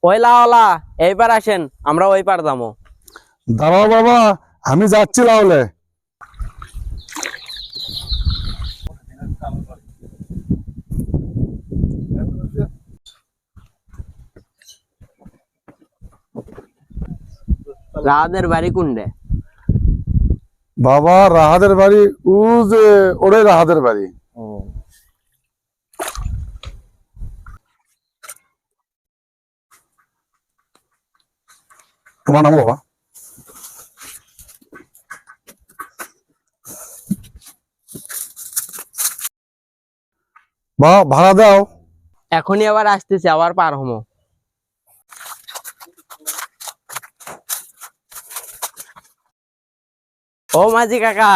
ওই লাওলা এইবার আসেন, আমরা ওই পার যাবো। দাঁড়াও বাবা, আমি যাচ্ছি তাহলে। রাহাদের বাড়ি কোনডে? বাবা রাহাদের বাড়ি ও যে ওরে রাহাদের বাড়ি। তোমার নাম বাবা? বা ভাড়া দাও। এখনই আবার আসতেছে, আবার পার হমো। ও মাঝি কাকা,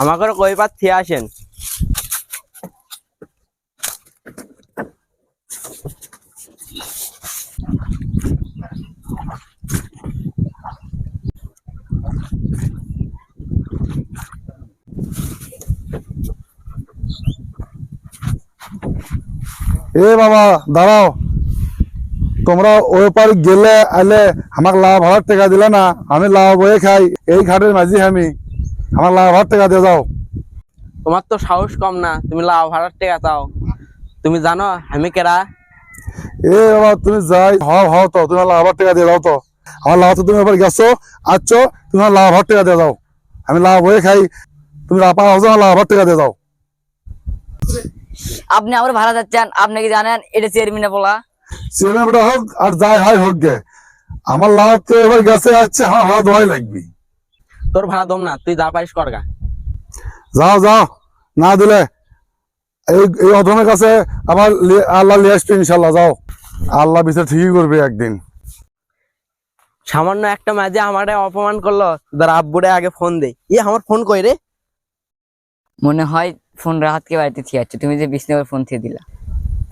আমাকে কই পার থিয়ে আসেন। এ বাবা দাঁড়াও, তোমরা ওই পার গেলে আলে আমাকে লাভ ভাড়ার টাকা দিলে না, আমি লাভ বয়ে খাই, এই ঘাটের মাঝি আমি, আমার লাভ ভাড়ার টাকা দিয়ে যাও। তোমার তো সাহস কম না, তুমি লাভ ভাড়ার টাকা চাও? তুমি জানো আমি কেরা? এ বাবা তুমি যাই হও হও তো, তুমি লাভ ভাড়ার টাকা দিয়ে যাও তো। আমার লাভ তো তুমি এবার গেছো আসছো, তুমি আমার লাভ ভাড়ার টাকা দিয়ে যাও, আমি লাভ বয়ে খাই, তুমি লাভ ভাড়ার টাকা দিয়ে যাও। আপনি আবার ভাড়া যাচ্ছেন, আপনি কি জানেন এটা চেয়ারম্যানে বলা? সিনেমাটা হোক আর যাই হয় হোক গে, আমার লাভ তো এবার গেছে আসছে, হ্যাঁ হ্যাঁ দোয়াই লাগবে। তোর ভাড়া দম না, তুই যা পারিস করগা। যাও যাও, না দিলে এই এই অধমের কাছে আবার আল্লাহ লিয়ে আসবে ইনশাল্লাহ। যাও, আল্লাহ বিচার ঠিকই করবে একদিন। সামান্য একটা মাঝে আমারে অপমান করলো, তোর আব্বুরে আগে ফোন দে। আমার ফোন কই রে? মনে হয় ফোন রাহাতকে বাড়িতে থিয়ে আছে, তুমি যে বিষ্ণুর ফোন থিয়ে দিলা।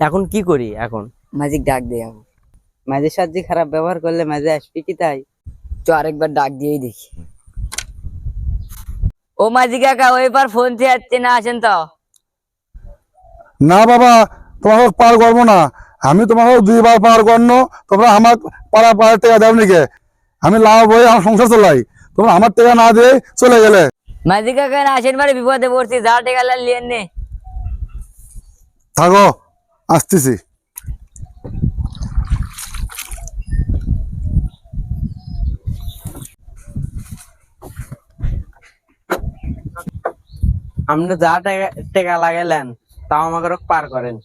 এখন কি করি? এখন ম্যাজিক ডাক দিয়ে যাবো। মাঝের সাথে খারাপ ব্যবহার করলে মাঝে আসবি কি তাই? তো আরেকবার ডাক দিয়েই দেখি। ও মাঝি কাকা, ওই পার ফোন থিয়ে আসছে না, আসেন তো। না বাবা, তোমাকে পার করবো না, আমি তোমাকে 2 বার পার করনো, তোমরা আমার পাড়ার টাকা দাও নাকি? আমি লাভ হয়ে আমার সংসার চালাই, তোমরা আমার টাকা না দিয়ে চলে গেলে। মাঝি কাকা না আসেন, বারে বিপদে পড়ছি, যা টেকা লিয়েন নে। থাকো, আসতেছি। আপনি যা টাকা লাগাইলেন তাও আমাকে পার করেন।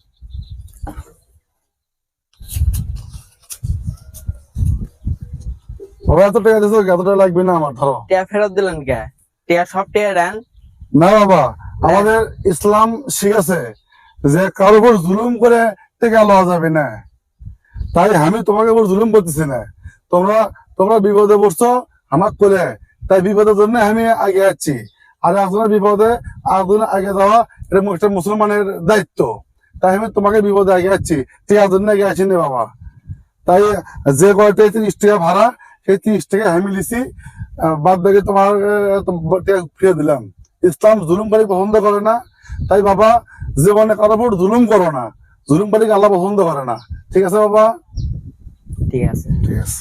বাবা এত টাকা দিয়েছো, এত টাকা লাগবে না আমার, ধরো। টাকা ফেরত দিলেন কে? টাকা সব টাকা দেন। না বাবা, আমাদের ইসলাম শিখাছে যে কারোর উপর জুলুম করে টেকা লওয়া যাবে না, তাই আমি তোমাকে উপর জুলুম করতেছি না। তোমরা তোমরা বিপদে পড়ছো আমার করে, তাই বিপদের জন্য আমি আগে যাচ্ছি। আর একজনের বিপদে আরেকজনের আগে যাওয়া এটা একটা মুসলমানের দায়িত্ব, তাই আমি তোমাকে বিপদে আগে যাচ্ছি, টেকার জন্য আগে আসিনি বাবা। তাই যে কয়টা 30 টাকা ভাড়া, সেই 30 টাকা আমি লিছি, বাদ বাকি তোমার টাকা ফিরে দিলাম। ইসলাম জুলুমকারী পছন্দ করে না, তাই বাবা জীবনে কারোর উপর জুলুম করো না, জুলুমকারীকে আল্লাহ পছন্দ করে না। ঠিক আছে বাবা? ঠিক আছে। ঠিক আছে।